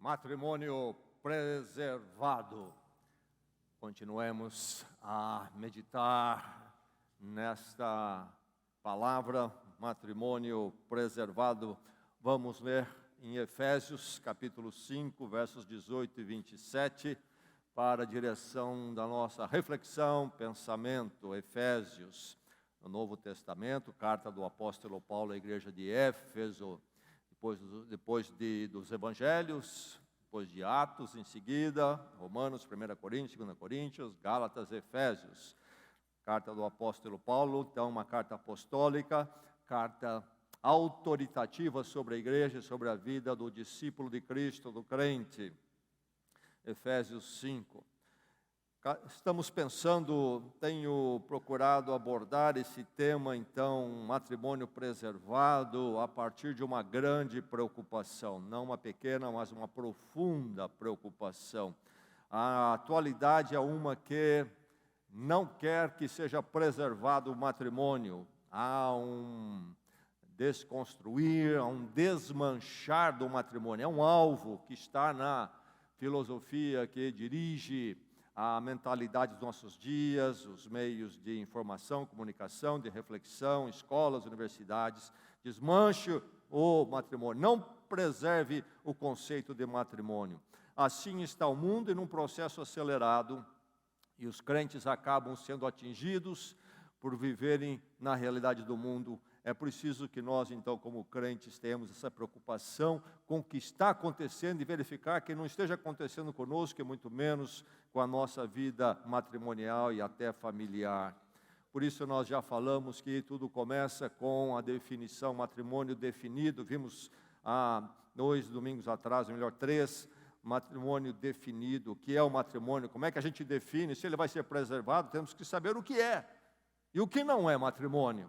Matrimônio preservado. Continuemos a meditar nesta palavra, matrimônio preservado. Vamos ler em Efésios, capítulo 5, versos 18 e 27, para a direção da nossa reflexão, pensamento. Efésios, no Novo Testamento, carta do apóstolo Paulo à igreja de Éfeso, depois dos Evangelhos, depois de Atos, em seguida, Romanos, 1 Coríntios, 2 Coríntios, Gálatas, Efésios. Carta do apóstolo Paulo, então uma carta apostólica, carta autoritativa sobre a igreja, sobre a vida do discípulo de Cristo, do crente. Efésios 5. Estamos pensando, tenho procurado abordar esse tema, então, matrimônio preservado, a partir de uma grande preocupação, não uma pequena, mas uma profunda preocupação. A atualidade é uma que não quer que seja preservado o matrimônio. Há um desconstruir, há um desmanchar do matrimônio. É um alvo que está na filosofia que dirige a mentalidade dos nossos dias, os meios de informação, comunicação, de reflexão, escolas, universidades. Desmanche o matrimônio, não preserve o conceito de matrimônio. Assim está o mundo em um processo acelerado e os crentes acabam sendo atingidos por viverem na realidade do mundo. É preciso que nós, então, como crentes, tenhamos essa preocupação com o que está acontecendo e verificar que não esteja acontecendo conosco, e muito menos com a nossa vida matrimonial e até familiar. Por isso nós já falamos que tudo começa com a definição, matrimônio definido. Vimos há 2 domingos atrás, ou melhor, 3, matrimônio definido. O que é o matrimônio? Como é que a gente define? Se ele vai ser preservado, temos que saber o que é e o que não é matrimônio.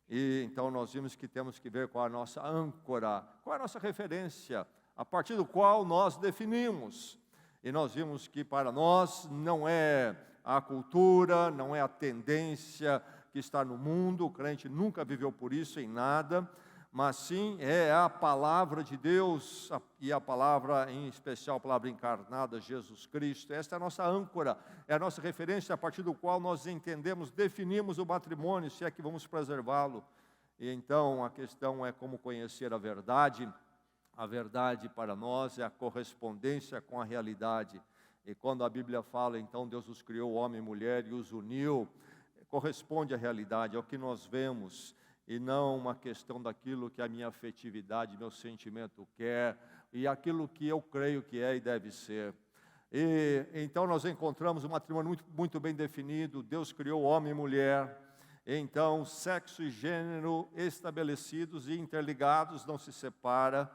E então nós vimos que temos que ver qual a nossa âncora, qual a nossa referência, a partir do qual nós definimos. E nós vimos que para nós não é a cultura, não é a tendência que está no mundo, o crente nunca viveu por isso em nada, mas sim é a palavra de Deus, e a palavra em especial, a palavra encarnada, Jesus Cristo. Esta é a nossa âncora, é a nossa referência a partir do qual nós entendemos, definimos o matrimônio, se é que vamos preservá-lo. E então a questão é como conhecer a verdade. A verdade para nós é a correspondência com a realidade. E quando a Bíblia fala, então Deus os criou homem e mulher e os uniu, corresponde à realidade, é o que nós vemos, e não uma questão daquilo que a minha afetividade, meu sentimento quer, e aquilo que eu creio que é e deve ser. E então nós encontramos um matrimônio muito, muito bem definido. Deus criou homem e mulher, então sexo e gênero estabelecidos e interligados, não se separa.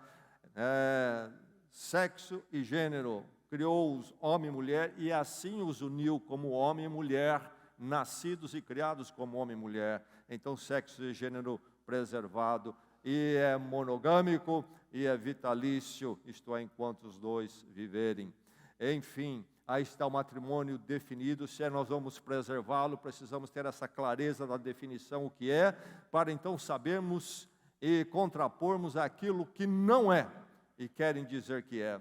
Sexo e gênero, criou-os homem e mulher, e assim os uniu como homem e mulher, nascidos e criados como homem e mulher. Então sexo e gênero preservado, e é monogâmico, e é vitalício, isto é, enquanto os dois viverem. Enfim, aí está o matrimônio definido. Se nós vamos preservá-lo, precisamos ter essa clareza da definição, o que é, para então sabermos e contrapormos aquilo que não é, e querem dizer que é.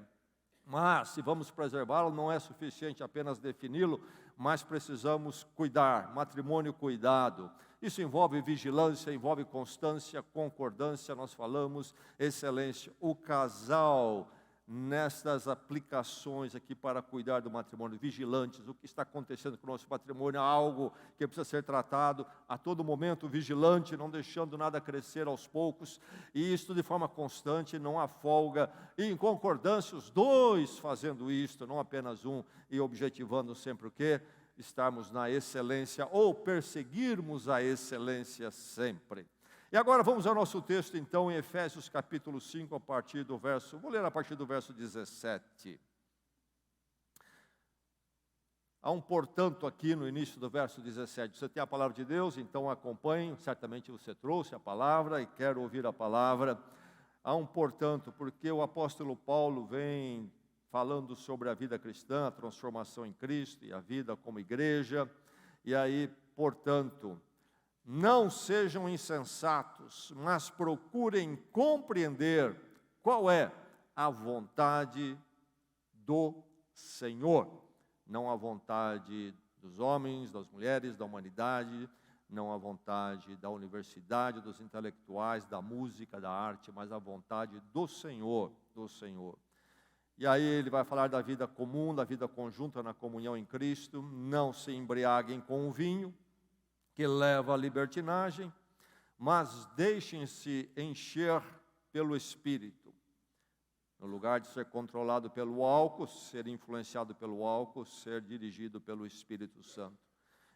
Mas, se vamos preservá-lo, não é suficiente apenas defini-lo, mas precisamos cuidar, matrimônio cuidado. Isso envolve vigilância, envolve constância, concordância, nós falamos, excelência. O casal, nestas aplicações aqui para cuidar do matrimônio, vigilantes, o que está acontecendo com o nosso matrimônio, algo que precisa ser tratado a todo momento, vigilante, não deixando nada crescer aos poucos, e isto de forma constante, não há folga, e em concordância, os dois fazendo isto, não apenas um, e objetivando sempre o quê? Estarmos na excelência, ou perseguirmos a excelência sempre. E agora vamos ao nosso texto, então, em Efésios capítulo 5, a partir do verso, vou ler a partir do verso 17. Há um portanto aqui no início do verso 17. Você tem a palavra de Deus, então acompanhe, certamente você trouxe a palavra e quer ouvir a palavra. Há um portanto, porque o apóstolo Paulo vem falando sobre a vida cristã, a transformação em Cristo e a vida como igreja, e aí, portanto, não sejam insensatos, mas procurem compreender qual é a vontade do Senhor, não a vontade dos homens, das mulheres, da humanidade, não a vontade da universidade, dos intelectuais, da música, da arte, mas a vontade do Senhor, do Senhor. E aí ele vai falar da vida comum, da vida conjunta na comunhão em Cristo. Não se embriaguem com o vinho, que leva à libertinagem, mas deixem-se encher pelo Espírito. No lugar de ser controlado pelo álcool, ser influenciado pelo álcool, ser dirigido pelo Espírito Santo.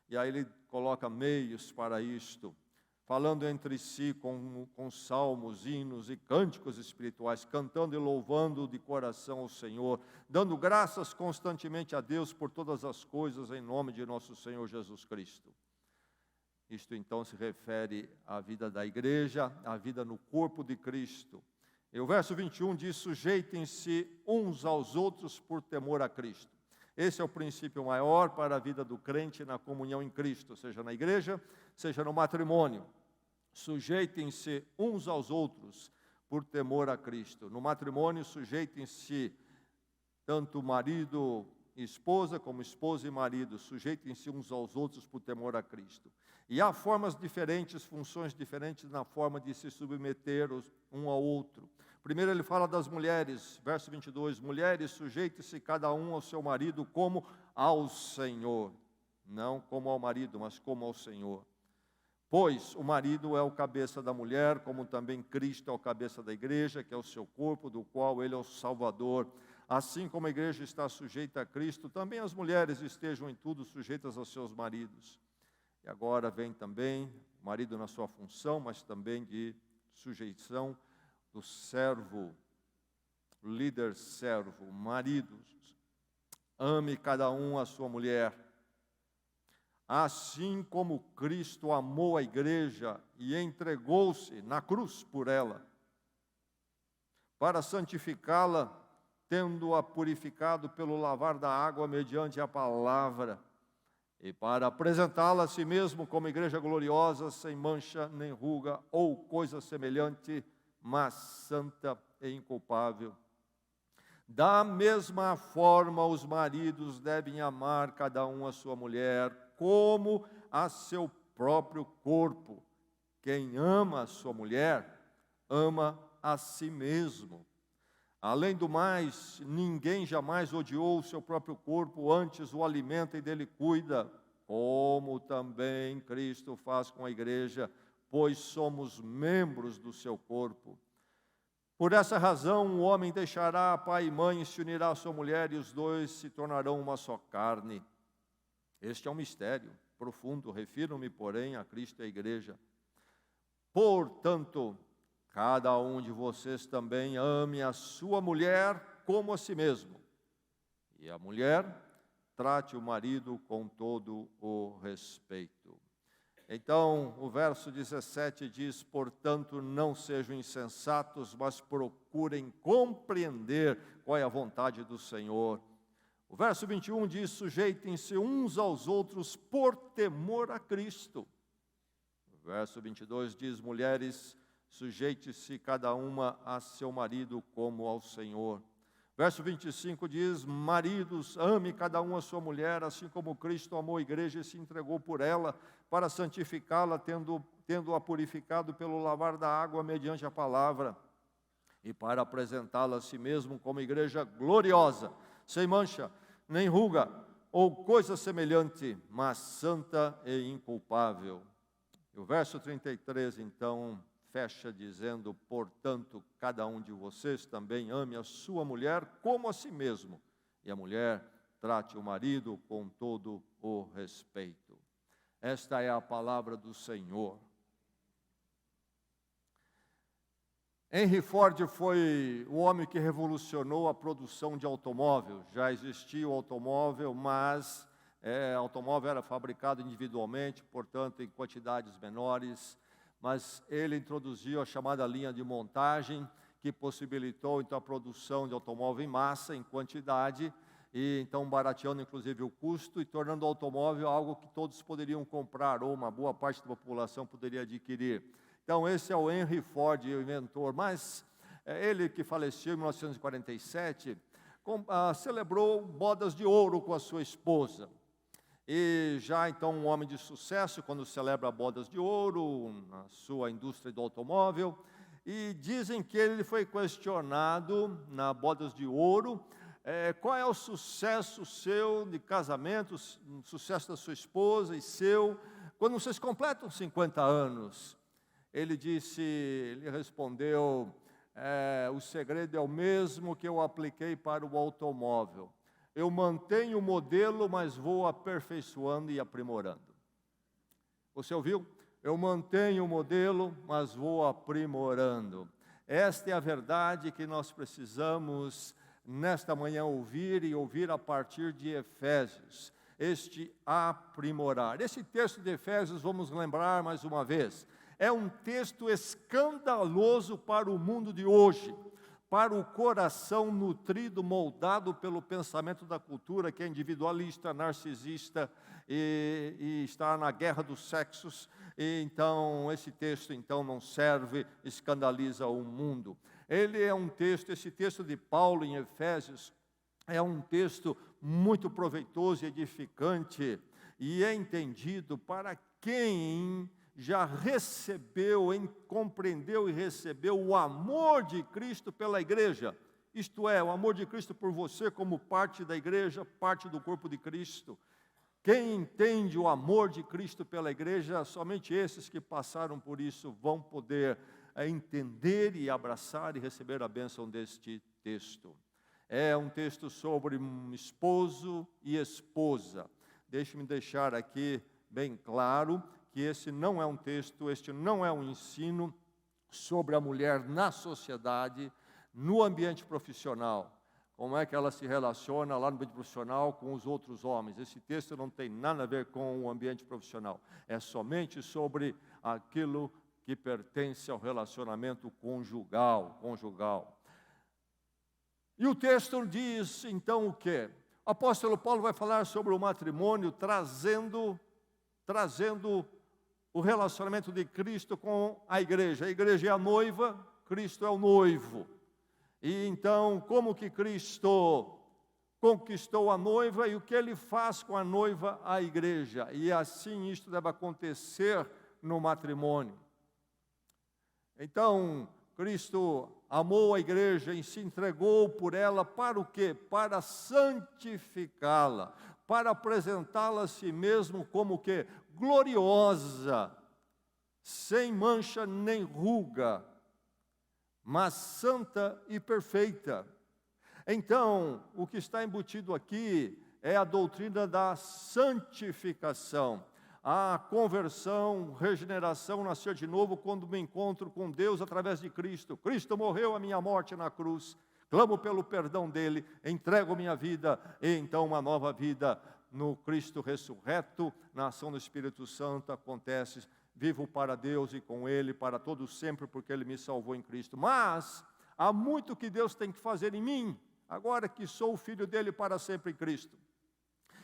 E aí ele coloca meios para isto, falando entre si com salmos, hinos e cânticos espirituais, cantando e louvando de coração ao Senhor, dando graças constantemente a Deus por todas as coisas, em nome de nosso Senhor Jesus Cristo. Isto então se refere à vida da igreja, à vida no corpo de Cristo. E o verso 21 diz: sujeitem-se uns aos outros por temor a Cristo. Esse é o princípio maior para a vida do crente na comunhão em Cristo, seja na igreja, seja no matrimônio. Sujeitem-se uns aos outros por temor a Cristo. No matrimônio, sujeitem-se tanto marido e esposa, como esposa e marido, sujeitem-se uns aos outros por temor a Cristo. E há formas diferentes, funções diferentes na forma de se submeter um ao outro. Primeiro ele fala das mulheres, verso 22, mulheres, sujeite-se cada um ao seu marido como ao Senhor. Não como ao marido, mas como ao Senhor. Pois o marido é o cabeça da mulher, como também Cristo é o cabeça da igreja, que é o seu corpo, do qual ele é o Salvador. Assim como a igreja está sujeita a Cristo, também as mulheres estejam em tudo sujeitas aos seus maridos. E agora vem também o marido na sua função, mas também de sujeição do servo, líder servo, maridos. Ame cada um a sua mulher, assim como Cristo amou a igreja e entregou-se na cruz por ela, para santificá-la, tendo-a purificado pelo lavar da água mediante a palavra, e para apresentá-la a si mesmo como igreja gloriosa, sem mancha nem ruga ou coisa semelhante, mas santa e inculpável. Da mesma forma, os maridos devem amar cada um a sua mulher, como a seu próprio corpo. Quem ama a sua mulher, ama a si mesmo. Além do mais, ninguém jamais odiou o seu próprio corpo, antes o alimenta e dele cuida, como também Cristo faz com a igreja, pois somos membros do seu corpo. Por essa razão, o homem deixará pai e mãe e se unirá à sua mulher, e os dois se tornarão uma só carne. Este é um mistério profundo, refiro-me, porém, a Cristo e à igreja. Portanto, cada um de vocês também ame a sua mulher como a si mesmo. E a mulher trate o marido com todo o respeito. Então, o verso 17 diz: portanto, não sejam insensatos, mas procurem compreender qual é a vontade do Senhor. O verso 21 diz: sujeitem-se uns aos outros por temor a Cristo. O verso 22 diz: mulheres, sujeite-se cada uma a seu marido como ao Senhor. Verso 25 diz: maridos, ame cada um a sua mulher, assim como Cristo amou a igreja e se entregou por ela, para santificá-la, tendo-a purificado pelo lavar da água mediante a palavra, e para apresentá-la a si mesmo como igreja gloriosa, sem mancha, nem ruga, ou coisa semelhante, mas santa e inculpável. E o verso 33, então, fecha dizendo: portanto, cada um de vocês também ame a sua mulher como a si mesmo, e a mulher trate o marido com todo o respeito. Esta é a palavra do Senhor. Henry Ford foi o homem que revolucionou a produção de automóvel. Já existia o automóvel, mas automóvel era fabricado individualmente, portanto, em quantidades menores. Mas ele introduziu a chamada linha de montagem, que possibilitou então a produção de automóvel em massa, em quantidade, e então barateando inclusive o custo e tornando o automóvel algo que todos poderiam comprar, ou uma boa parte da população poderia adquirir. Então esse é o Henry Ford, o inventor, mas ele que faleceu em 1947, celebrou bodas de ouro com a sua esposa. E já então um homem de sucesso, quando celebra bodas de ouro na sua indústria do automóvel, e dizem que ele foi questionado na bodas de ouro, qual é o sucesso seu de casamento, o sucesso da sua esposa e seu, quando vocês completam 50 anos? Ele respondeu, o segredo é o mesmo que eu apliquei para o automóvel. Eu mantenho o modelo, mas vou aperfeiçoando e aprimorando. Você ouviu? Eu mantenho o modelo, mas vou aprimorando. Esta é a verdade que nós precisamos nesta manhã ouvir a partir de Efésios. Este aprimorar. Esse texto de Efésios, vamos lembrar mais uma vez, é um texto escandaloso para o mundo de hoje, para o coração nutrido, moldado pelo pensamento da cultura, que é individualista, narcisista e está na guerra dos sexos. E então, esse texto então não serve, escandaliza o mundo. Ele é um texto, esse texto de Paulo em Efésios, é um texto muito proveitoso e edificante, e é entendido para quem já recebeu, compreendeu e recebeu o amor de Cristo pela igreja, isto é, o amor de Cristo por você como parte da igreja, parte do corpo de Cristo. Quem entende o amor de Cristo pela igreja, somente esses que passaram por isso vão poder entender e abraçar e receber a bênção deste texto. É um texto sobre um esposo e esposa. Deixe-me deixar aqui bem claro que este não é um texto, este não é um ensino sobre a mulher na sociedade, no ambiente profissional. Como é que ela se relaciona lá no ambiente profissional com os outros homens. Esse texto não tem nada a ver com o ambiente profissional. É somente sobre aquilo que pertence ao relacionamento conjugal. E o texto diz, então, o quê? O apóstolo Paulo vai falar sobre o matrimônio, trazendo o relacionamento de Cristo com a igreja. A igreja é a noiva, Cristo é o noivo. E então, como que Cristo conquistou a noiva e o que ele faz com a noiva, a igreja. E assim isto deve acontecer no matrimônio. Então, Cristo amou a igreja e se entregou por ela para o quê? Para santificá-la, para apresentá-la a si mesmo como que gloriosa, sem mancha nem ruga, mas santa e perfeita. Então, o que está embutido aqui é a doutrina da santificação, a conversão, regeneração, nascer de novo quando me encontro com Deus através de Cristo. Cristo morreu a minha morte na cruz, clamo pelo perdão dele, entrego minha vida e então uma nova vida no Cristo ressurreto, na ação do Espírito Santo acontece. Vivo para Deus e com Ele para todos sempre, porque Ele me salvou em Cristo. Mas há muito que Deus tem que fazer em mim, agora que sou o filho dele para sempre em Cristo.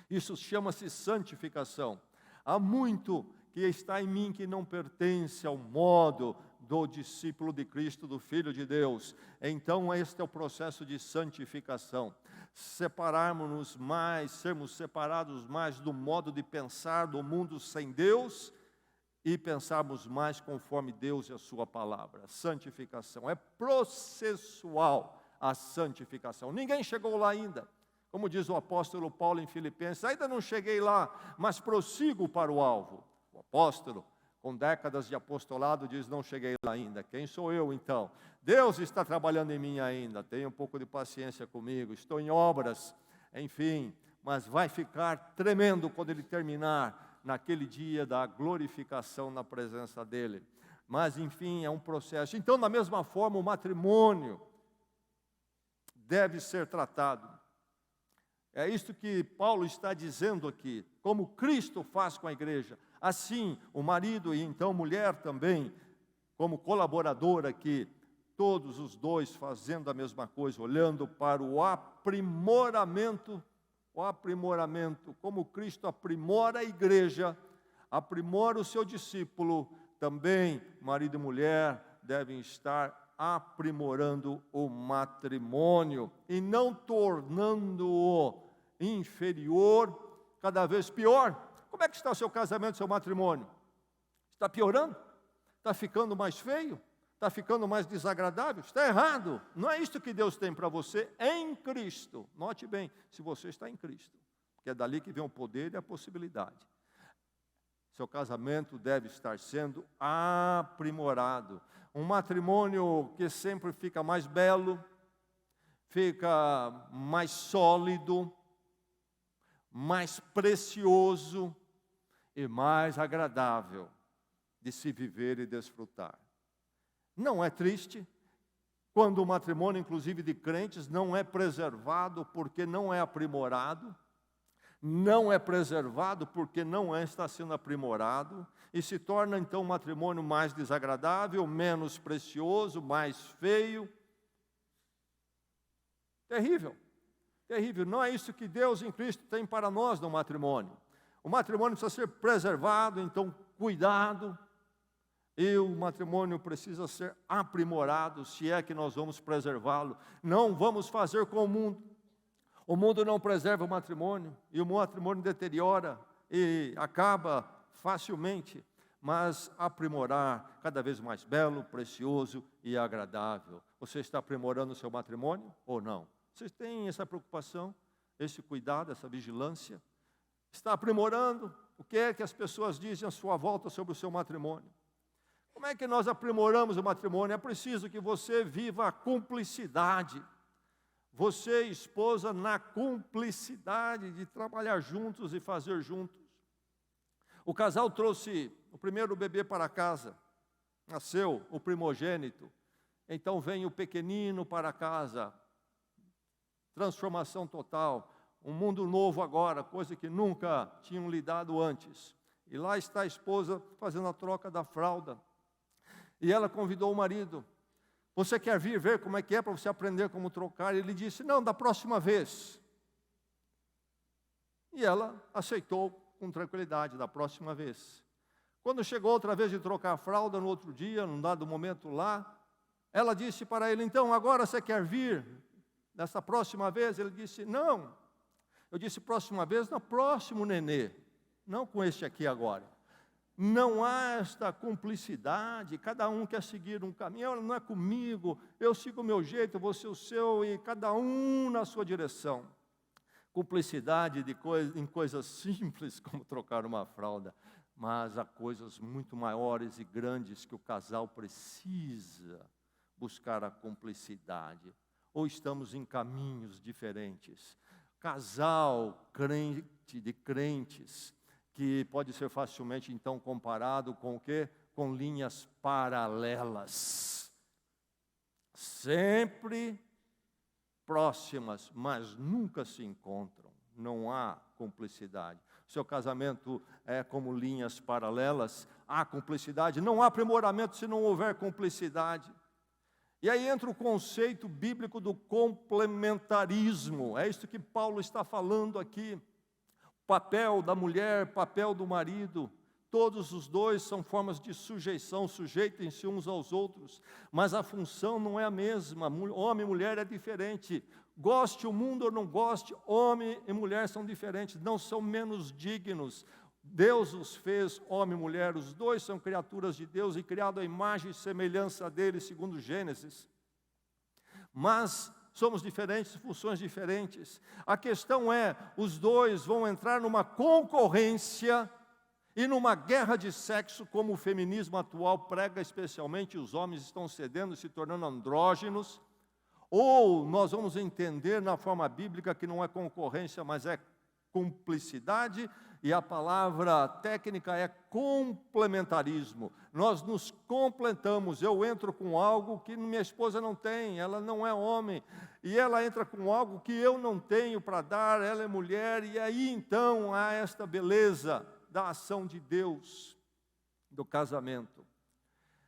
Isso chama-se santificação. Há muito que está em mim que não pertence ao modo do discípulo de Cristo, do Filho de Deus. Então este é o processo de santificação. Separarmos-nos mais, sermos separados mais do modo de pensar do mundo sem Deus e pensarmos mais conforme Deus e a sua palavra. Santificação é processual, a santificação. Ninguém chegou lá ainda. Como diz o apóstolo Paulo em Filipenses, ainda não cheguei lá, mas prossigo para o alvo. O apóstolo, com décadas de apostolado, diz, não cheguei lá ainda. Quem sou eu então? Deus está trabalhando em mim ainda, tenha um pouco de paciência comigo, estou em obras, enfim, mas vai ficar tremendo quando ele terminar, naquele dia da glorificação na presença dele. Mas enfim, é um processo. Então, da mesma forma, o matrimônio deve ser tratado. É isto que Paulo está dizendo aqui, como Cristo faz com a igreja. Assim, o marido e então mulher também, como colaborador aqui, todos os dois fazendo a mesma coisa, olhando para o aprimoramento, como Cristo aprimora a igreja, aprimora o seu discípulo, também marido e mulher devem estar aprimorando o matrimônio e não tornando-o inferior, cada vez pior. Como é que está o seu casamento, seu matrimônio? Está piorando? Está ficando mais feio? Está ficando mais desagradável? Está errado. Não é isso que Deus tem para você em Cristo. Note bem, se você está em Cristo, porque é dali que vem o poder e a possibilidade. Seu casamento deve estar sendo aprimorado. Um matrimônio que sempre fica mais belo, fica mais sólido, mais precioso e mais agradável de se viver e desfrutar. Não é triste quando o matrimônio, inclusive de crentes, não é preservado porque não é aprimorado, não é preservado porque não está sendo aprimorado, e se torna então um matrimônio mais desagradável, menos precioso, mais feio. Terrível, terrível. Não é isso que Deus em Cristo tem para nós no matrimônio. O matrimônio precisa ser preservado, então cuidado, e o matrimônio precisa ser aprimorado, se é que nós vamos preservá-lo. Não vamos fazer com o mundo. O mundo não preserva o matrimônio, e o matrimônio deteriora e acaba facilmente, mas aprimorar cada vez mais belo, precioso e agradável. Você está aprimorando o seu matrimônio ou não? Vocês têm essa preocupação, esse cuidado, essa vigilância? Está aprimorando? O que é que as pessoas dizem à sua volta sobre o seu matrimônio? Como é que nós aprimoramos o matrimônio? É preciso que você viva a cumplicidade. Você, esposa, na cumplicidade de trabalhar juntos e fazer juntos. O casal trouxe o primeiro bebê para casa. Nasceu o primogênito. Então vem o pequenino para casa. Transformação total. Um mundo novo agora, coisa que nunca tinham lidado antes. E lá está a esposa fazendo a troca da fralda. E ela convidou o marido. Você quer vir ver como é que é para você aprender como trocar? E ele disse, não, da próxima vez. E ela aceitou com tranquilidade, da próxima vez. Quando chegou outra vez de trocar a fralda, no outro dia, num dado momento lá, ela disse para ele, então, agora você quer vir nessa próxima vez? Ele disse, não. Eu disse, próxima vez, no próximo nenê, não com este aqui agora. Não há esta cumplicidade, cada um quer seguir um caminho, não é comigo, eu sigo o meu jeito, você o seu, e cada um na sua direção. Cumplicidade em coisas simples, como trocar uma fralda, mas há coisas muito maiores e grandes que o casal precisa buscar a cumplicidade. Ou estamos em caminhos diferentes. Casal crente de crentes, que pode ser facilmente, então, comparado com o quê? Com linhas paralelas. Sempre próximas, mas nunca se encontram. Não há cumplicidade. Seu casamento é como linhas paralelas, há cumplicidade. Não há aprimoramento se não houver cumplicidade. E aí entra o conceito bíblico do complementarismo. É isso que Paulo está falando aqui. Papel da mulher, papel do marido, todos os dois são formas de sujeição, sujeitem-se uns aos outros, mas a função não é a mesma, homem e mulher é diferente, goste o mundo ou não goste, homem e mulher são diferentes, não são menos dignos, Deus os fez, homem e mulher, os dois são criaturas de Deus e criados à imagem e semelhança dele, segundo Gênesis, mas somos diferentes, funções diferentes. A questão é, os dois vão entrar numa concorrência e numa guerra de sexo, como o feminismo atual prega, especialmente os homens estão cedendo, se tornando andrógenos, ou nós vamos entender na forma bíblica que não é concorrência, mas é cumplicidade, e a palavra técnica é complementarismo. Nós nos completamos, eu entro com algo que minha esposa não tem, ela não é homem, e ela entra com algo que eu não tenho para dar, ela é mulher, e aí então há esta beleza da ação de Deus, do casamento.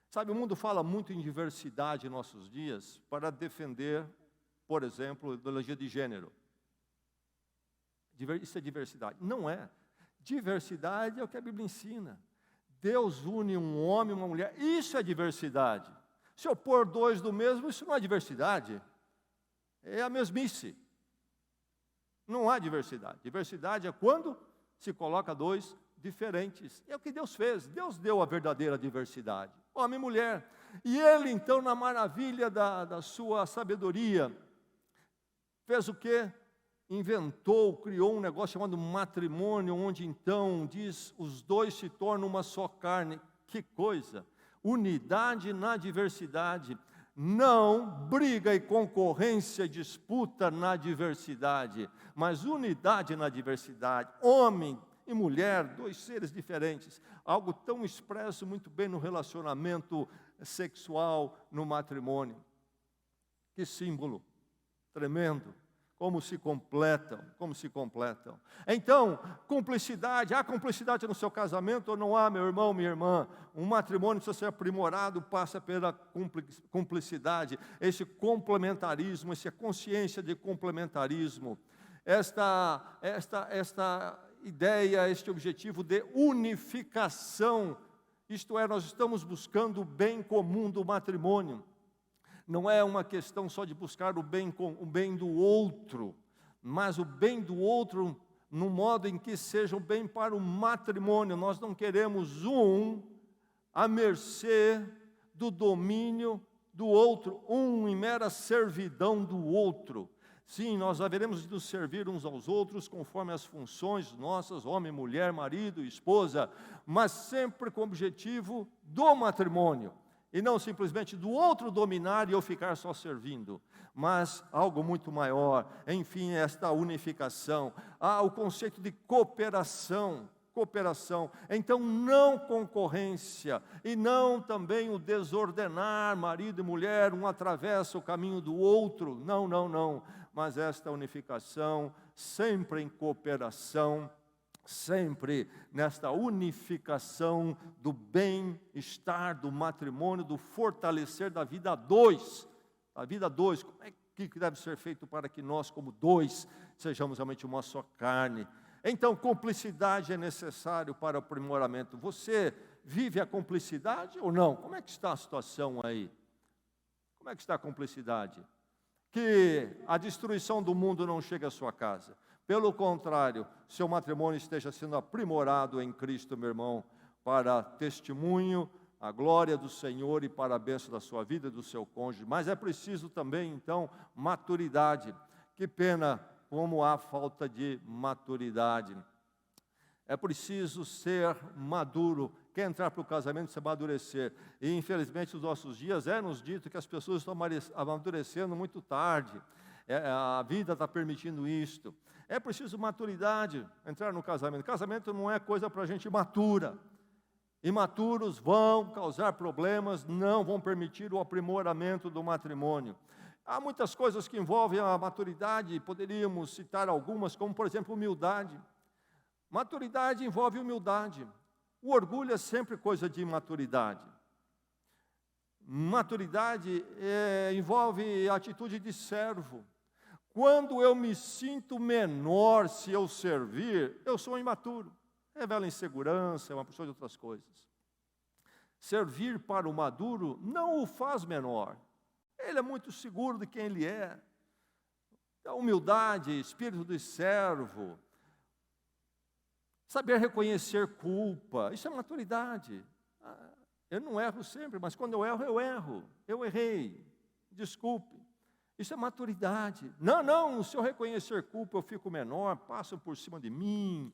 Sabe, o mundo fala muito em diversidade em nossos dias para defender, por exemplo, a ideologia de gênero. Isso é diversidade. Não é. Diversidade é o que a Bíblia ensina. Deus une um homem e uma mulher. Isso é diversidade. Se eu pôr dois do mesmo, isso não é diversidade, é a mesmice. Não há diversidade. Diversidade é quando se coloca dois diferentes. É o que Deus fez. Deus deu a verdadeira diversidade, homem e mulher. E Ele, então, na maravilha da sua sabedoria, fez o quê? Inventou, criou um negócio chamado matrimônio, onde então, diz, os dois se tornam uma só carne. Que coisa! Unidade na diversidade. Não briga e concorrência, disputa na diversidade, mas unidade na diversidade. Homem e mulher, dois seres diferentes. Algo tão expresso muito bem no relacionamento sexual, no matrimônio. Que símbolo tremendo. Como se completam, como se completam. Então, cumplicidade, há cumplicidade no seu casamento ou não há, meu irmão, minha irmã? Um matrimônio precisa ser aprimorado, passa pela cumplicidade, esse complementarismo, essa consciência de complementarismo, esta ideia, este objetivo de unificação, isto é, nós estamos buscando o bem comum do matrimônio. Não é uma questão só de buscar o bem do outro, mas o bem do outro no modo em que seja o bem para o matrimônio. Nós não queremos um à mercê do domínio do outro, um em mera servidão do outro. Sim, nós haveremos de nos servir uns aos outros conforme as funções nossas, homem, mulher, marido, esposa, mas sempre com o objetivo do matrimônio. E não simplesmente do outro dominar e eu ficar só servindo, mas algo muito maior, enfim, esta unificação. O conceito de cooperação, então não concorrência, e não também o desordenar, marido e mulher, um atravessa o caminho do outro, não, mas esta unificação, sempre em cooperação, sempre nesta unificação do bem-estar do matrimônio, do fortalecer da vida a dois. A vida a dois, como é que deve ser feito para que nós, como dois, sejamos realmente uma só carne? Então, cumplicidade é necessário para o aprimoramento. Você vive a cumplicidade ou não? Como é que está a situação aí? Como é que está a cumplicidade? Que a destruição do mundo não chega à sua casa. Pelo contrário, seu matrimônio esteja sendo aprimorado em Cristo, meu irmão, para testemunho, a glória do Senhor e para a bênção da sua vida e do seu cônjuge. Mas é preciso também, então, maturidade. Que pena como há falta de maturidade. É preciso ser maduro. Quer entrar para o casamento, se amadurecer. E, infelizmente, nos nossos dias é-nos dito que as pessoas estão amadurecendo muito tarde. A vida está permitindo isto. É preciso maturidade, entrar no casamento. Casamento não é coisa para gente imatura. Imaturos vão causar problemas, não vão permitir o aprimoramento do matrimônio. Há muitas coisas que envolvem a maturidade, poderíamos citar algumas, como, por exemplo, humildade. Maturidade envolve humildade. O orgulho é sempre coisa de imaturidade. Maturidade envolve a atitude de servo. Quando eu me sinto menor se eu servir, eu sou imaturo. Revela insegurança, é uma pessoa de outras coisas. Servir para o maduro não o faz menor. Ele é muito seguro de quem ele é. A humildade, espírito de servo. Saber reconhecer culpa, isso é maturidade. Eu não erro sempre, mas quando eu erro, eu erro. Eu errei, desculpe. Isso é maturidade. Não, se eu reconhecer culpa, eu fico menor, passam por cima de mim,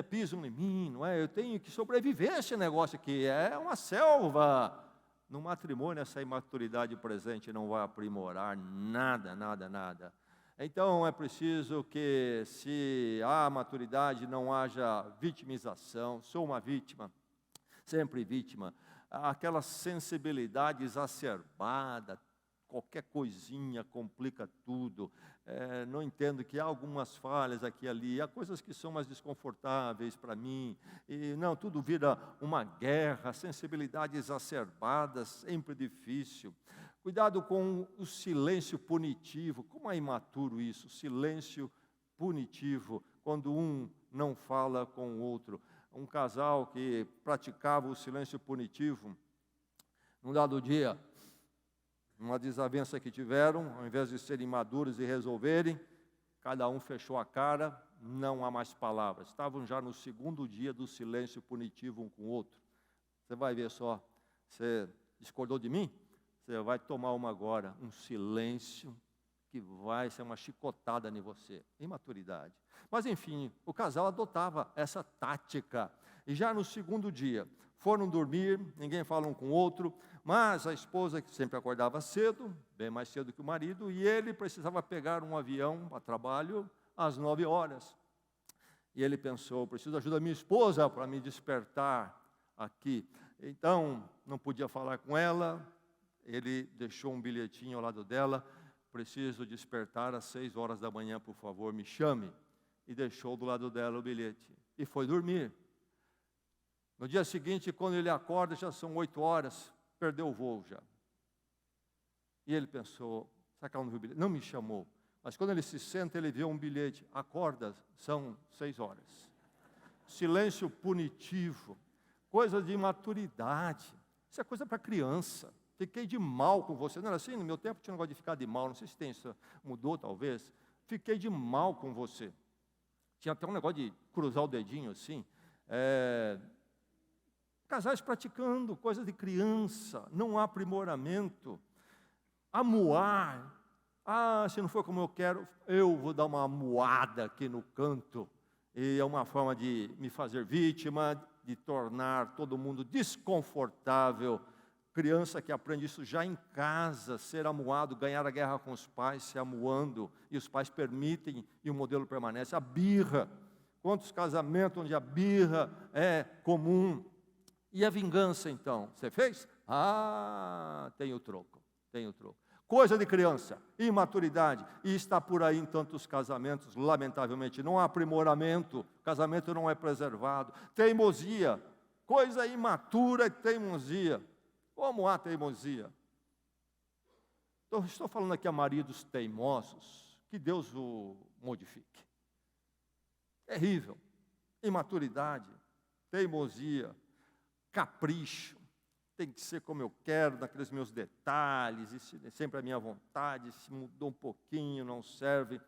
pisam em mim, não é? Eu tenho que sobreviver a esse negócio aqui, é uma selva. No matrimônio, essa imaturidade presente não vai aprimorar nada. Então, é preciso que, se há maturidade, não haja vitimização. Sou uma vítima, sempre vítima. Aquela sensibilidade exacerbada, qualquer coisinha complica tudo. Não entendo que há algumas falhas aqui e ali, há coisas que são mais desconfortáveis para mim, e não, tudo vira uma guerra, sensibilidade exacerbada, sempre difícil. Cuidado com o silêncio punitivo. Como é imaturo isso, silêncio punitivo, quando um não fala com o outro. Um casal que praticava o silêncio punitivo, num dado dia, uma desavença que tiveram, ao invés de serem maduros e resolverem, cada um fechou a cara, não há mais palavras. Estavam já no segundo dia do silêncio punitivo um com o outro. Você vai ver só, você discordou de mim? Você vai tomar uma agora, um silêncio que vai ser uma chicotada em você, imaturidade. Mas enfim, o casal adotava essa tática. E já no segundo dia, foram dormir, ninguém fala um com o outro, mas a esposa, que sempre acordava cedo, bem mais cedo que o marido, e ele precisava pegar um avião para trabalho às 9 horas. E ele pensou, preciso da ajuda da minha esposa para me despertar aqui. Então, não podia falar com ela, ele deixou um bilhetinho ao lado dela, preciso despertar às 6 horas da manhã, por favor, me chame. E deixou do lado dela o bilhete. E foi dormir. No dia seguinte, quando ele acorda, já são 8 horas, perdeu o voo já. E ele pensou, será que ela não viu o bilhete? Não me chamou. Mas quando ele se senta, ele vê um bilhete, acorda, são 6 horas. Silêncio punitivo, coisa de imaturidade. Isso é coisa para criança. Fiquei de mal com você. Não era assim? No meu tempo tinha um negócio de ficar de mal, não sei se tem isso, mudou talvez. Fiquei de mal com você. Tinha até um negócio de cruzar o dedinho assim. Casais praticando, coisa de criança, não há aprimoramento. Amuar. Se não for como eu quero, eu vou dar uma amuada aqui no canto. E é uma forma de me fazer vítima, de tornar todo mundo desconfortável. Criança que aprende isso já em casa, ser amuado, ganhar a guerra com os pais, se amuando, e os pais permitem e o modelo permanece. A birra, quantos casamentos onde a birra é comum. E a vingança então, você fez? Tem o troco, tem o troco. Coisa de criança, imaturidade, e está por aí em tantos casamentos, lamentavelmente, não há aprimoramento, casamento não é preservado. Teimosia, coisa imatura e teimosia. Como há teimosia? Estou falando aqui a maridos teimosos, que Deus o modifique. Terrível. Imaturidade, teimosia, capricho. Tem que ser como eu quero, naqueles meus detalhes, isso é sempre a minha vontade, se mudou um pouquinho, não serve.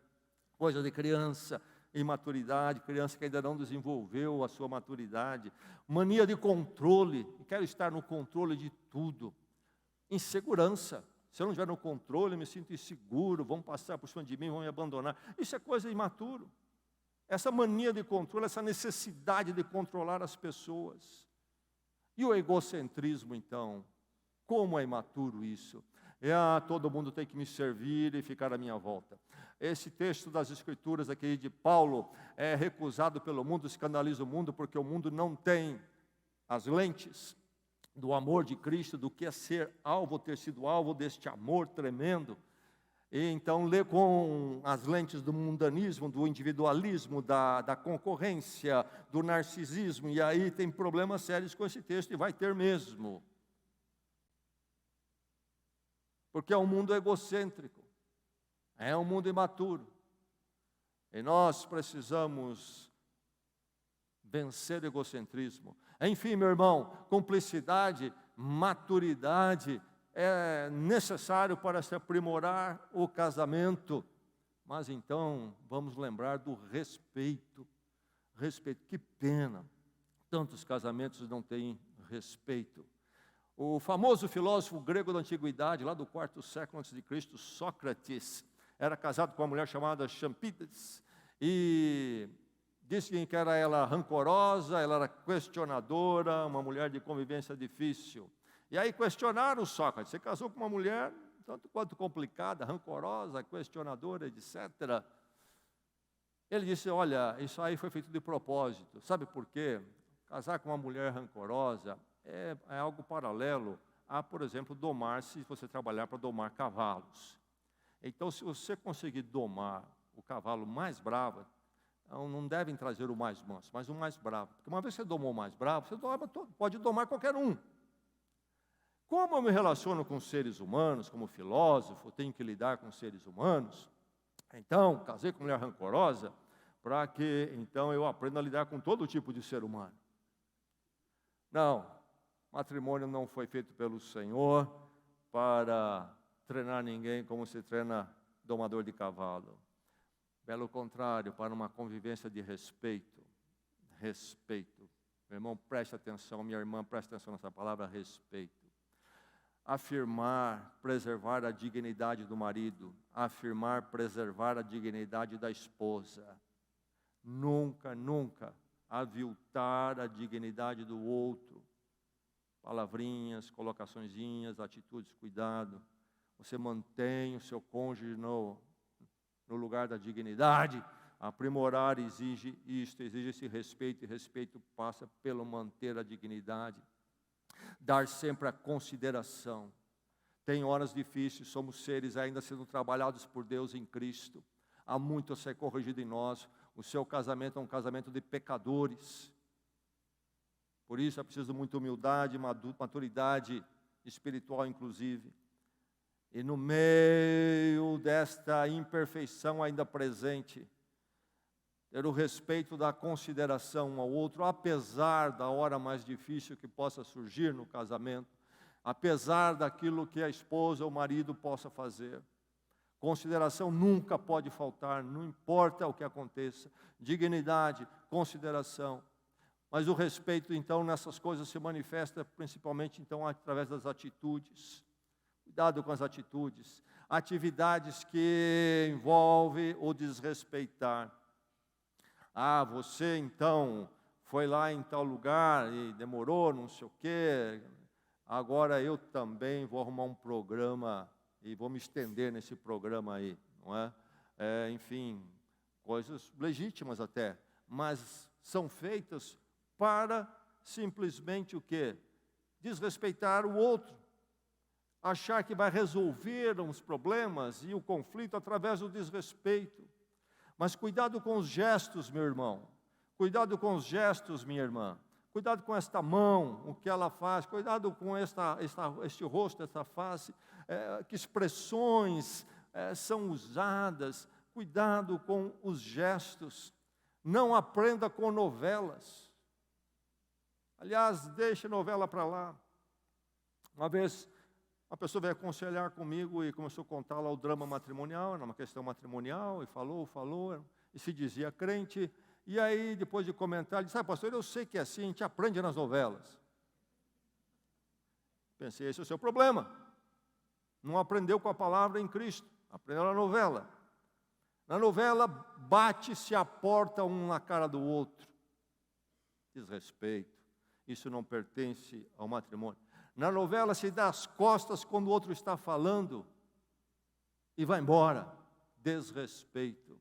Coisa de criança, imaturidade, criança que ainda não desenvolveu a sua maturidade, mania de controle, quero estar no controle de tudo, insegurança, se eu não estiver no controle, eu me sinto inseguro, vão passar por cima de mim, vão me abandonar, isso é coisa de imaturo, essa mania de controle, essa necessidade de controlar as pessoas, e o egocentrismo então, como é imaturo isso? Todo mundo tem que me servir e ficar à minha volta. Esse texto das Escrituras aqui de Paulo é recusado pelo mundo, escandaliza o mundo, porque o mundo não tem as lentes do amor de Cristo, do que é ser alvo, ter sido alvo deste amor tremendo. E então lê com as lentes do mundanismo, do individualismo, da concorrência, do narcisismo, e aí tem problemas sérios com esse texto, e vai ter mesmo. Porque é um mundo egocêntrico, é um mundo imaturo. E nós precisamos vencer o egocentrismo. Enfim, meu irmão, cumplicidade, maturidade é necessário para se aprimorar o casamento. Mas então, vamos lembrar do respeito. Respeito, que pena. Tantos casamentos não têm respeito. O famoso filósofo grego da antiguidade, lá do 4º século a.C., Sócrates, era casado com uma mulher chamada Xampides, e disse que era ela rancorosa, ela era questionadora, uma mulher de convivência difícil. E aí questionaram Sócrates, você casou com uma mulher tanto quanto complicada, rancorosa, questionadora, etc. Ele disse, olha, isso aí foi feito de propósito, sabe por quê? Casar com uma mulher rancorosa é algo paralelo a, por exemplo, domar, se você trabalhar para domar cavalos. Então, se você conseguir domar o cavalo mais bravo, não devem trazer o mais manso, mas o mais bravo. Porque uma vez que você domou o mais bravo, você pode domar qualquer um. Como eu me relaciono com seres humanos, como filósofo, tenho que lidar com seres humanos, então, casei com mulher rancorosa, para que, então, eu aprenda a lidar com todo tipo de ser humano. Não. Matrimônio não foi feito pelo Senhor para treinar ninguém como se treina domador de cavalo. Pelo contrário, para uma convivência de respeito. Respeito. Meu irmão, preste atenção, minha irmã, preste atenção nessa palavra, respeito. Afirmar, preservar a dignidade do marido. Afirmar, preservar a dignidade da esposa. Nunca, nunca aviltar a dignidade do outro. Palavrinhas, colocaçõezinhas, atitudes, cuidado. Você mantém o seu cônjuge no lugar da dignidade. Aprimorar exige isto, exige esse respeito, e respeito passa pelo manter a dignidade. Dar sempre a consideração. Tem horas difíceis, somos seres ainda sendo trabalhados por Deus em Cristo. Há muito a ser corrigido em nós. O seu casamento é um casamento de pecadores. Por isso é preciso muita humildade, maturidade espiritual inclusive. E no meio desta imperfeição ainda presente, ter o respeito da consideração um ao outro, apesar da hora mais difícil que possa surgir no casamento, apesar daquilo que a esposa ou o marido possa fazer. Consideração nunca pode faltar, não importa o que aconteça. Dignidade, consideração. Mas o respeito, então, nessas coisas se manifesta principalmente, então, através das atitudes. Cuidado com as atitudes. Atividades que envolvem o desrespeitar. Ah, você então foi lá em tal lugar e demorou, não sei o quê. Agora eu também vou arrumar um programa e vou me estender nesse programa aí, não é? Enfim, coisas legítimas até, mas são feitas para simplesmente o quê? Desrespeitar o outro. Achar que vai resolver os problemas e o conflito através do desrespeito. Mas cuidado com os gestos, meu irmão. Cuidado com os gestos, minha irmã. Cuidado com esta mão, o que ela faz. Cuidado com este rosto, esta face. Que expressões são usadas. Cuidado com os gestos. Não aprenda com novelas. Aliás, deixe a novela para lá. Uma vez, uma pessoa veio aconselhar comigo e começou a contar lá o drama matrimonial, era uma questão matrimonial, e falou, e se dizia crente. E aí, depois de comentar, ele disse, pastor, eu sei que é assim, a gente aprende nas novelas. Pensei, esse é o seu problema. Não aprendeu com a palavra em Cristo, aprendeu na novela. Na novela, bate-se a porta um na cara do outro. Desrespeito. Isso não pertence ao matrimônio. Na novela se dá as costas quando o outro está falando e vai embora. Desrespeito.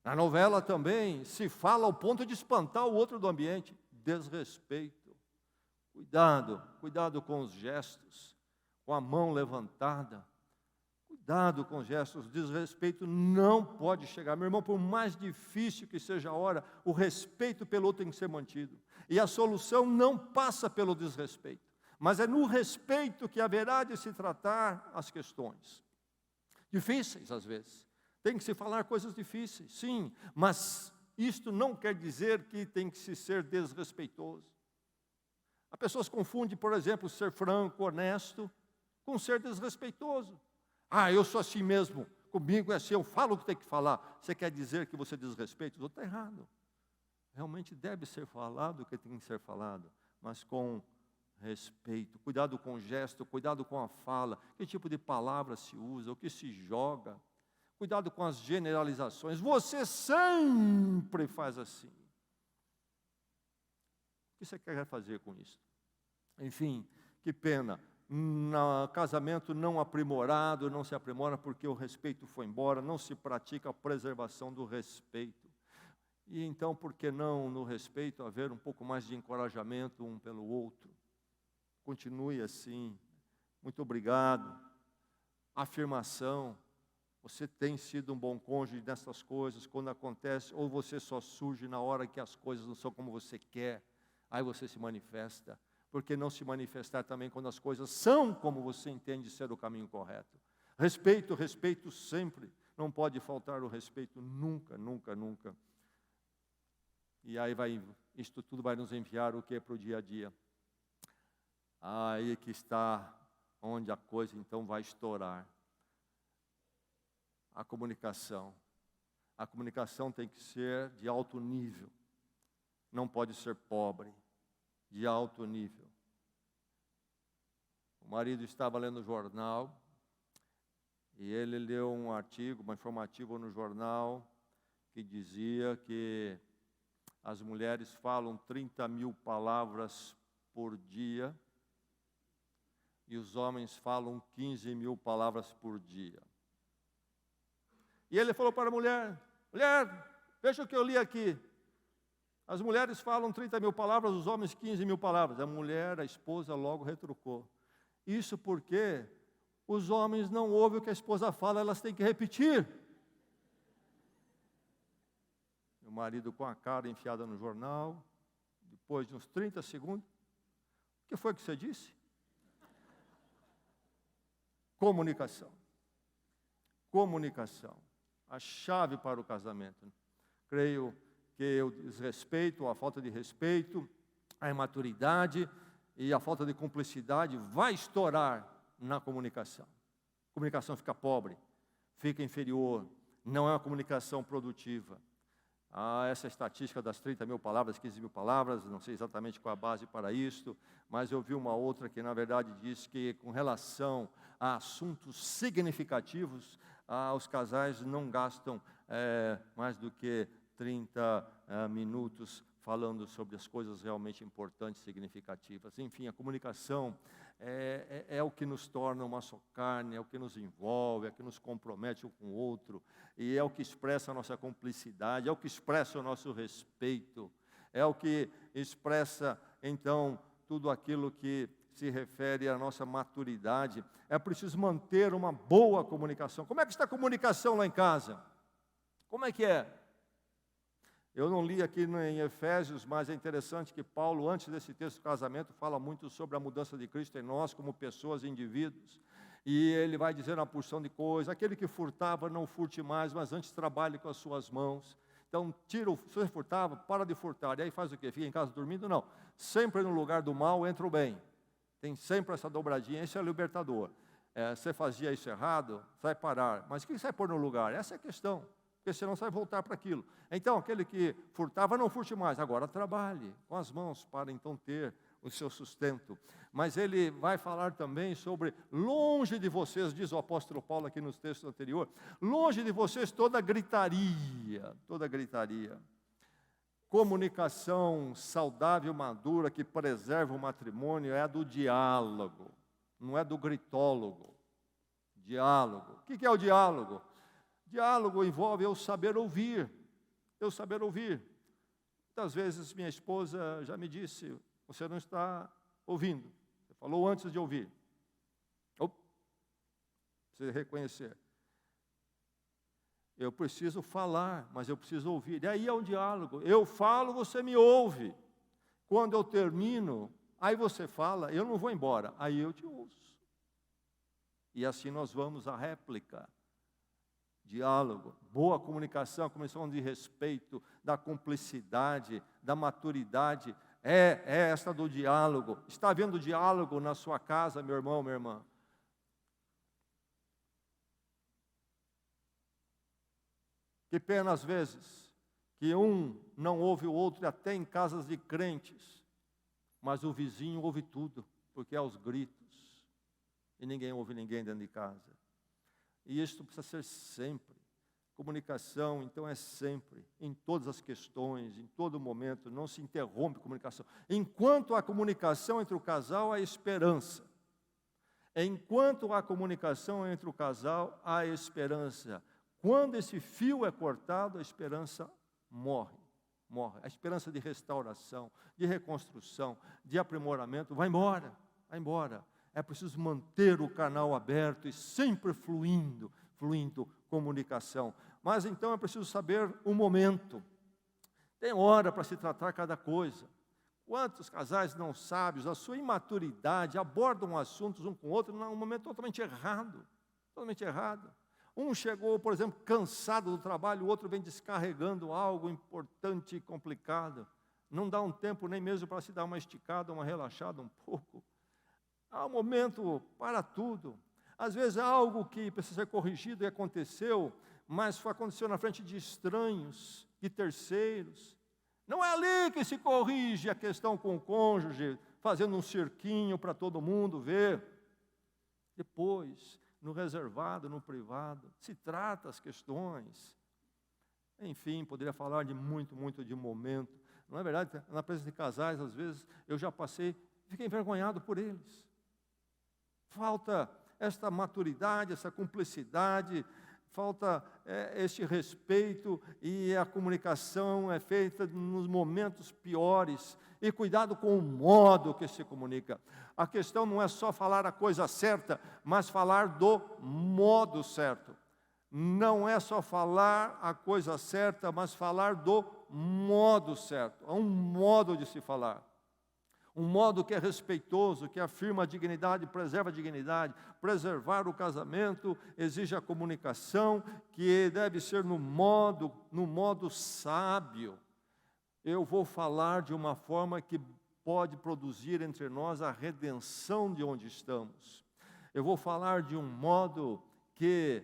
Na novela também se fala ao ponto de espantar o outro do ambiente. Desrespeito. Cuidado com os gestos, com a mão levantada. Cuidado com os gestos, desrespeito não pode chegar. Meu irmão, por mais difícil que seja a hora, o respeito pelo outro tem que ser mantido. E a solução não passa pelo desrespeito, mas é no respeito que haverá de se tratar as questões. Difíceis, às vezes. Tem que se falar coisas difíceis, sim, mas isto não quer dizer que tem que se ser desrespeitoso. As pessoas confundem, por exemplo, ser franco, honesto, com ser desrespeitoso. Ah, eu sou assim mesmo, comigo é assim, eu falo o que tem que falar. Você quer dizer que você desrespeita? O outro está errado. Realmente deve ser falado o que tem que ser falado, mas com respeito. Cuidado com o gesto, cuidado com a fala. Que tipo de palavra se usa, o que se joga. Cuidado com as generalizações. Você sempre faz assim. O que você quer fazer com isso? Enfim, que pena. No casamento não aprimorado, não se aprimora porque o respeito foi embora, não se pratica a preservação do respeito. E então, por que não no respeito haver um pouco mais de encorajamento um pelo outro? Continue assim. Muito obrigado. Afirmação. Você tem sido um bom cônjuge nessas coisas, quando acontece, ou você só surge na hora que as coisas não são como você quer, aí você se manifesta. Por que não se manifestar também quando as coisas são como você entende ser o caminho correto? Respeito sempre. Não pode faltar o respeito nunca, nunca, nunca. E aí isto tudo vai nos enviar o que é para o dia a dia. Aí que está onde a coisa então vai estourar. A comunicação. A comunicação tem que ser de alto nível. Não pode ser pobre, de alto nível. O marido estava lendo o jornal e ele leu um artigo, uma informativa no jornal que dizia que as mulheres falam 30.000 palavras por dia e os homens falam 15.000 palavras por dia. E ele falou para a mulher, veja o que eu li aqui. As mulheres falam 30.000 palavras, os homens 15.000 palavras. A mulher, a esposa, logo retrucou. Isso porque os homens não ouvem o que a esposa fala, elas têm que repetir. O marido com a cara enfiada no jornal, depois de uns 30 segundos, o que foi que você disse? Comunicação. Comunicação. A chave para o casamento. Creio que o desrespeito, a falta de respeito, a imaturidade e a falta de cumplicidade vai estourar na comunicação. A comunicação fica pobre, fica inferior, não é uma comunicação produtiva. Essa estatística das 30.000 palavras, 15.000 palavras, não sei exatamente qual a base para isto, mas eu vi uma outra que na verdade diz que com relação a assuntos significativos, os casais não gastam mais do que 30 minutos falando sobre as coisas realmente importantes, significativas. Enfim, a comunicação é o que nos torna uma só carne, é o que nos envolve, é o que nos compromete um com o outro, e é o que expressa a nossa cumplicidade, é o que expressa o nosso respeito, é o que expressa, então, tudo aquilo que se refere à nossa maturidade. É preciso manter uma boa comunicação. Como é que está a comunicação lá em casa? Como é que é? Eu não li aqui em Efésios, mas é interessante que Paulo, antes desse texto do casamento, fala muito sobre a mudança de Cristo em nós, como pessoas e indivíduos. E ele vai dizer uma porção de coisas. Aquele que furtava, não furte mais, mas antes trabalhe com as suas mãos. Então, se você furtava, para de furtar. E aí faz o quê? Fica em casa dormindo? Não. Sempre no lugar do mal entra o bem. Tem sempre essa dobradinha, esse é o libertador. Você fazia isso errado, vai parar. Mas o que você vai pôr no lugar? Essa é a questão. Porque senão você vai voltar para aquilo. Então, aquele que furtava, não furte mais. Agora, trabalhe com as mãos para então ter o seu sustento. Mas ele vai falar também sobre, longe de vocês, diz o apóstolo Paulo aqui nos textos anteriores, longe de vocês toda gritaria, toda gritaria. Comunicação saudável, madura, que preserva o matrimônio, é a do diálogo, não é do gritólogo. Diálogo. O que é o diálogo? Diálogo envolve eu saber ouvir. Eu saber ouvir. Muitas vezes minha esposa já me disse, você não está ouvindo. Você falou antes de ouvir. Precisa reconhecer. Eu preciso falar, mas eu preciso ouvir. E aí é um diálogo. Eu falo, você me ouve. Quando eu termino, aí você fala, eu não vou embora. Aí eu te ouço. E assim nós vamos à réplica. Diálogo, boa comunicação, comunicação de respeito, da cumplicidade, da maturidade, é esta do diálogo. Está havendo diálogo na sua casa, meu irmão, minha irmã? Que pena às vezes que um não ouve o outro até em casas de crentes, mas o vizinho ouve tudo, porque é aos gritos, e ninguém ouve ninguém dentro de casa. E isso precisa ser sempre. Comunicação, então, é sempre, em todas as questões, em todo momento, não se interrompe a comunicação. Enquanto há comunicação entre o casal, há esperança. Enquanto há comunicação entre o casal, há esperança. Quando esse fio é cortado, a esperança morre. Morre. A esperança de restauração, de reconstrução, de aprimoramento, vai embora, vai embora. É preciso manter o canal aberto e sempre fluindo comunicação. Mas então é preciso saber o momento. Tem hora para se tratar cada coisa. Quantos casais não sábios, a sua imaturidade, abordam assuntos um com o outro num momento totalmente errado. Totalmente errado. Um chegou, por exemplo, cansado do trabalho, o outro vem descarregando algo importante e complicado. Não dá um tempo nem mesmo para se dar uma esticada, uma relaxada um pouco. Há um momento para tudo. Às vezes há algo que precisa ser corrigido e aconteceu, mas aconteceu na frente de estranhos, de terceiros. Não é ali que se corrige a questão com o cônjuge, fazendo um cirquinho para todo mundo ver. Depois, no reservado, no privado, se trata as questões. Enfim, poderia falar de muito de momento. Não é verdade? Na presença de casais, às vezes, eu já passei, fiquei envergonhado por eles. Falta esta maturidade, essa cumplicidade, falta este respeito, e a comunicação é feita nos momentos piores. E cuidado com o modo que se comunica. A questão não é só falar a coisa certa, mas falar do modo certo. Não é só falar a coisa certa, mas falar do modo certo. Há um modo de se falar. Um modo que é respeitoso, que afirma a dignidade, preserva a dignidade. Preservar o casamento exige a comunicação, que deve ser no modo sábio. Eu vou falar de uma forma que pode produzir entre nós a redenção de onde estamos. Eu vou falar de um modo que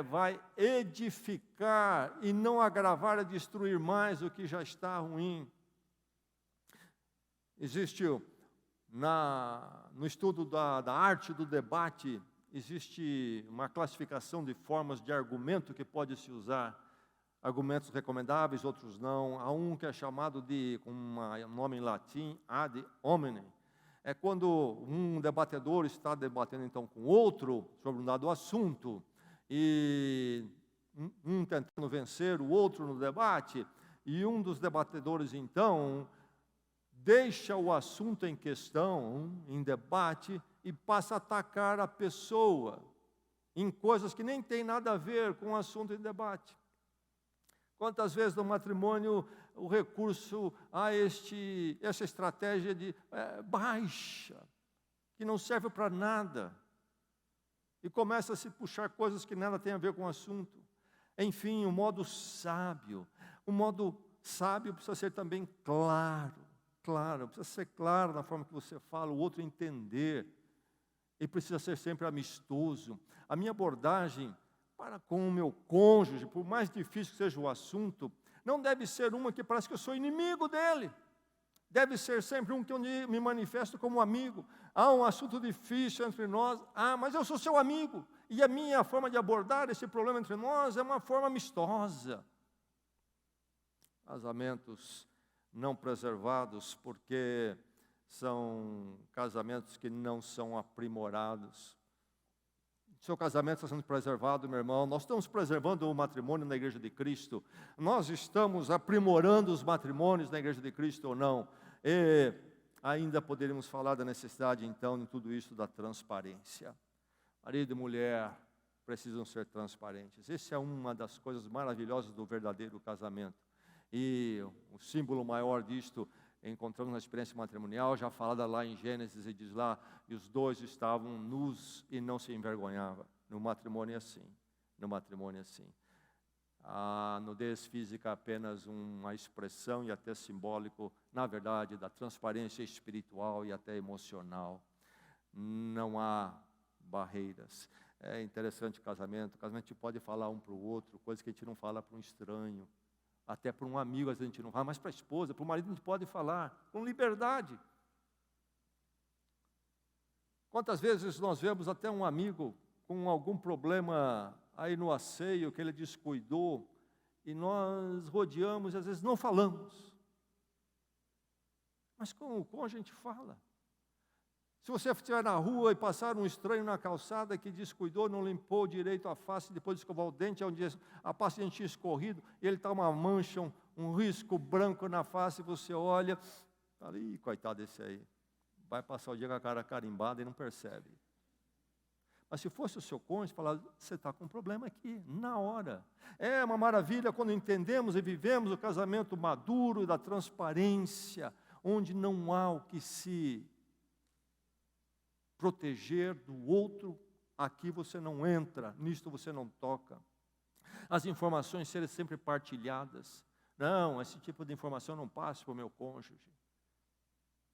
vai edificar e não agravar e destruir mais o que já está ruim. Existe no estudo da arte do debate, existe uma classificação de formas de argumento que pode se usar. Argumentos recomendáveis, outros não. Há um que é chamado de, com um nome em latim, ad hominem. É quando um debatedor está debatendo então com outro sobre um dado assunto, e um tentando vencer o outro no debate, e um dos debatedores então deixa o assunto em questão, em debate, e passa a atacar a pessoa em coisas que nem tem nada a ver com o assunto em debate. Quantas vezes no matrimônio o recurso a essa estratégia de baixa, que não serve para nada, e começa a se puxar coisas que nada tem a ver com o assunto. Enfim, o modo sábio precisa ser também claro, precisa ser claro na forma que você fala, o outro entender, e precisa ser sempre amistoso. A minha abordagem para com o meu cônjuge, por mais difícil que seja o assunto, não deve ser uma que parece que eu sou inimigo dele. Deve ser sempre um que eu me manifesto como amigo. Há um assunto difícil entre nós, mas eu sou seu amigo. E a minha forma de abordar esse problema entre nós é uma forma amistosa. Casamentos não preservados, porque são casamentos que não são aprimorados. Seu casamento está sendo preservado, meu irmão. Nós estamos preservando o matrimônio na Igreja de Cristo. Nós estamos aprimorando os matrimônios na Igreja de Cristo ou não? E ainda poderíamos falar da necessidade, então, de tudo isso, da transparência. Marido e mulher precisam ser transparentes. Essa é uma das coisas maravilhosas do verdadeiro casamento. E o símbolo maior disto encontramos na experiência matrimonial, já falada lá em Gênesis, e diz lá, e os dois estavam nus e não se envergonhavam. No matrimônio é assim, A nudez física é apenas uma expressão e até simbólico, na verdade, da transparência espiritual e até emocional. Não há barreiras. É interessante o casamento a gente pode falar um para o outro, coisa que a gente não fala para um estranho. Até para um amigo a gente não fala, mas para a esposa, para o marido a gente pode falar, com liberdade. Quantas vezes nós vemos até um amigo com algum problema aí no asseio, que ele descuidou, e nós rodeamos e às vezes não falamos. Mas com o cônjuge a gente fala. Se você estiver na rua e passar um estranho na calçada que descuidou, não limpou direito a face, depois de escovar o dente, onde a pasta tinha escorrido, e ele está uma mancha, um risco branco na face, e você olha, fala, ih, coitado desse aí, vai passar o dia com a cara carimbada e não percebe. Mas se fosse o seu cônjuge, falar, você está com um problema aqui, na hora. É uma maravilha quando entendemos e vivemos o casamento maduro, da transparência, onde não há o que se proteger do outro, aqui você não entra, nisto você não toca. As informações serem sempre partilhadas. Não, esse tipo de informação não passa para o meu cônjuge.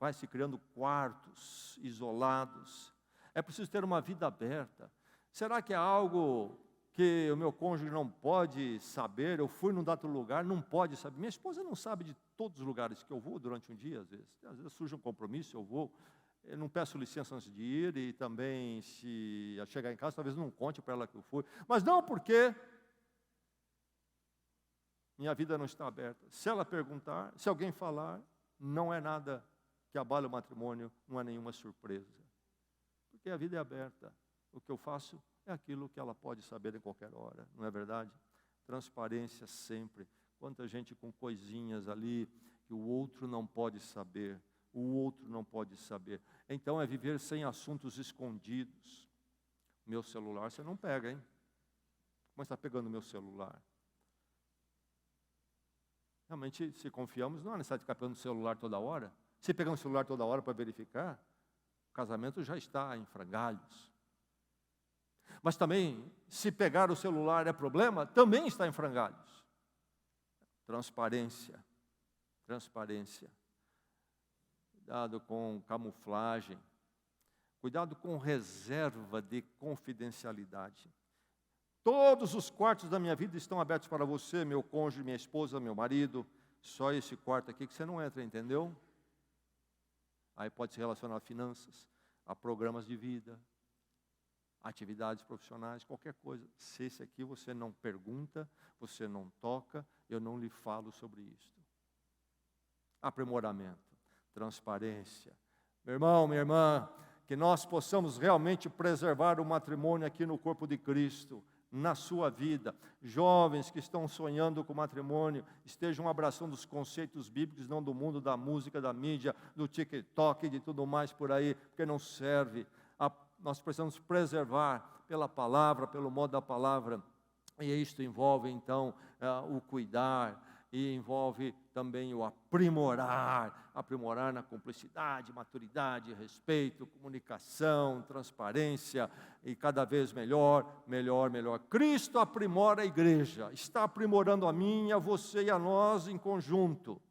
vai se criando quartos isolados. É preciso ter uma vida aberta. Será que é algo que o meu cônjuge não pode saber? Eu fui num dado lugar, não pode saber. Minha esposa não sabe de todos os lugares que eu vou durante um dia, às vezes. Às vezes surge um compromisso, eu vou. Eu não peço licença antes de ir e também, se eu chegar em casa, talvez não conte para ela que eu fui. Mas não porque minha vida não está aberta. Se ela perguntar, se alguém falar, não é nada que abale o matrimônio, não é nenhuma surpresa. Porque a vida é aberta. O que eu faço é aquilo que ela pode saber em qualquer hora, não é verdade? Transparência sempre. Quanta gente com coisinhas ali que o outro não pode saber. O outro não pode saber. Então é viver sem assuntos escondidos. Meu celular você não pega, hein? Como está pegando o meu celular? Realmente, se confiamos, não há necessidade de ficar pegando o celular toda hora. Se pegar um celular toda hora para verificar, o casamento já está em frangalhos. Mas também, se pegar o celular é problema, também está em frangalhos. Transparência. Transparência. Cuidado com camuflagem. Cuidado com reserva de confidencialidade. Todos os quartos da minha vida estão abertos para você, meu cônjuge, minha esposa, meu marido. Só esse quarto aqui que você não entra, entendeu? Aí pode se relacionar a finanças, a programas de vida, atividades profissionais, qualquer coisa. Se esse aqui você não pergunta, você não toca, eu não lhe falo sobre isto. Aprimoramento, transparência. Meu irmão, minha irmã, que nós possamos realmente preservar o matrimônio aqui no corpo de Cristo, na sua vida. Jovens que estão sonhando com matrimônio, estejam abraçando os conceitos bíblicos, não do mundo da música, da mídia, do TikTok e de tudo mais por aí, porque não serve. Nós precisamos preservar pela palavra, pelo modo da palavra, e isto envolve então o cuidar, e envolve também o aprimorar na cumplicidade, maturidade, respeito, comunicação, transparência, e cada vez melhor, melhor, melhor. Cristo aprimora a igreja, está aprimorando a mim, a você e a nós em conjunto.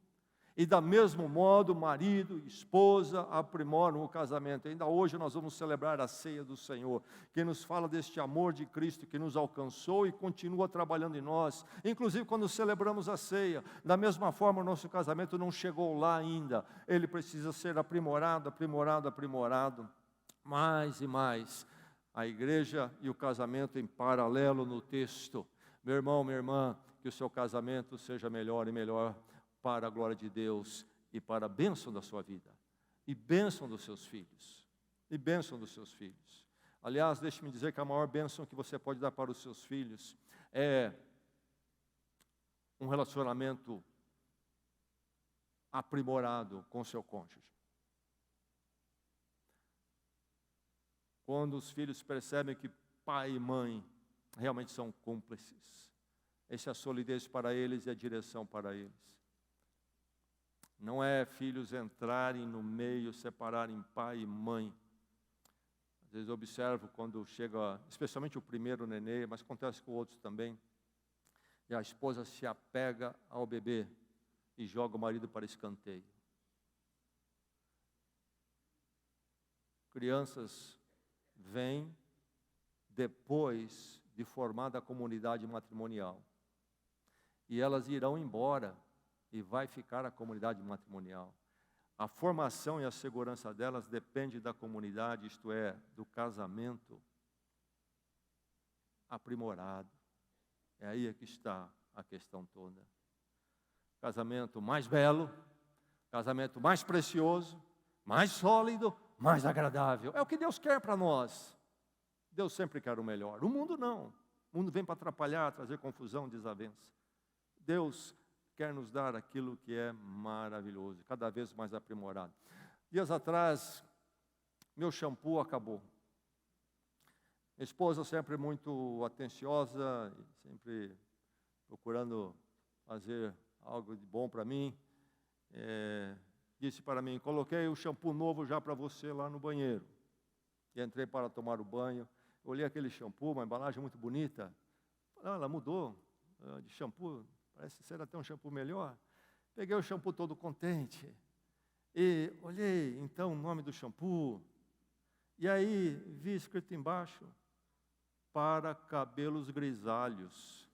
E da mesmo modo, marido e esposa aprimoram o casamento. Ainda hoje nós vamos celebrar a ceia do Senhor, que nos fala deste amor de Cristo que nos alcançou e continua trabalhando em nós. Inclusive quando celebramos a ceia, da mesma forma o nosso casamento não chegou lá ainda. Ele precisa ser aprimorado, aprimorado, aprimorado, mais e mais. A igreja e o casamento em paralelo no texto. Meu irmão, minha irmã, que o seu casamento seja melhor e melhor, para a glória de Deus e para a bênção da sua vida, e bênção dos seus filhos, e bênção dos seus filhos. Aliás, deixe-me dizer que a maior bênção que você pode dar para os seus filhos é um relacionamento aprimorado com o seu cônjuge. Quando os filhos percebem que pai e mãe realmente são cúmplices, essa é a solidez para eles e a direção para eles. Não é filhos entrarem no meio, separarem pai e mãe. Às vezes eu observo quando chega, especialmente o primeiro nenê, mas acontece com outros também, e a esposa se apega ao bebê e joga o marido para escanteio. Crianças vêm depois de formada a comunidade matrimonial. E elas irão embora. E vai ficar a comunidade matrimonial. A formação e a segurança delas depende da comunidade, isto é, do casamento aprimorado. É aí que está a questão toda. Casamento mais belo, casamento mais precioso, mais sólido, mais agradável. É o que Deus quer para nós. Deus sempre quer o melhor. O mundo não. O mundo vem para atrapalhar, trazer confusão, desavença. Deus quer nos dar aquilo que é maravilhoso, cada vez mais aprimorado. Dias atrás, meu shampoo acabou. Minha esposa sempre muito atenciosa, sempre procurando fazer algo de bom para mim. Disse para mim, coloquei o shampoo novo já para você lá no banheiro. E entrei para tomar o banho. Olhei aquele shampoo, uma embalagem muito bonita. Ela mudou de shampoo. Parece ser até um shampoo melhor. Peguei o shampoo todo contente. E olhei, então, o nome do shampoo. E aí, vi escrito embaixo, para cabelos grisalhos.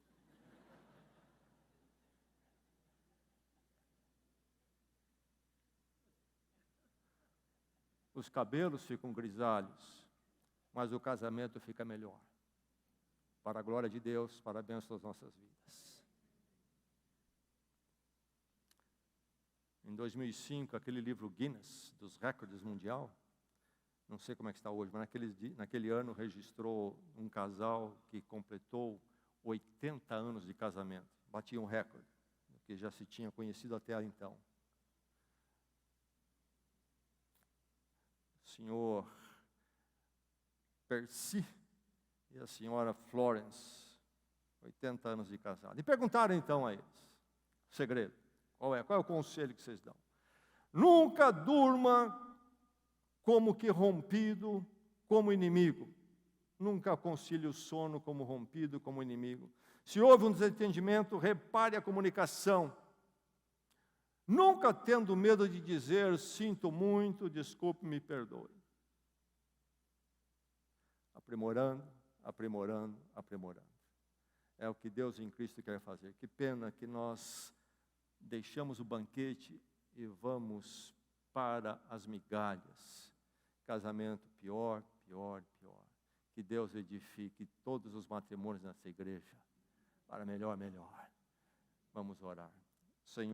Os cabelos ficam grisalhos, mas o casamento fica melhor. Para a glória de Deus, para a bênção das nossas vidas. Em 2005, aquele livro Guinness, dos recordes mundial, não sei como é que está hoje, mas naquele ano registrou um casal que completou 80 anos de casamento. Batia um recorde, que já se tinha conhecido até então. O senhor Percy e a senhora Florence, 80 anos de casado. E perguntaram então a eles, segredo, qual é o conselho que vocês dão? Nunca durma como que rompido, como inimigo. Nunca aconselhe o sono como rompido, como inimigo. Se houve um desentendimento, repare a comunicação. Nunca tendo medo de dizer, sinto muito, desculpe, me perdoe. Aprimorando, aprimorando, aprimorando. É o que Deus em Cristo quer fazer. Que pena que nós deixamos o banquete e vamos para as migalhas. Casamento pior, pior, pior. Que Deus edifique todos os matrimônios nessa igreja. Para melhor, melhor. Vamos orar. Senhor.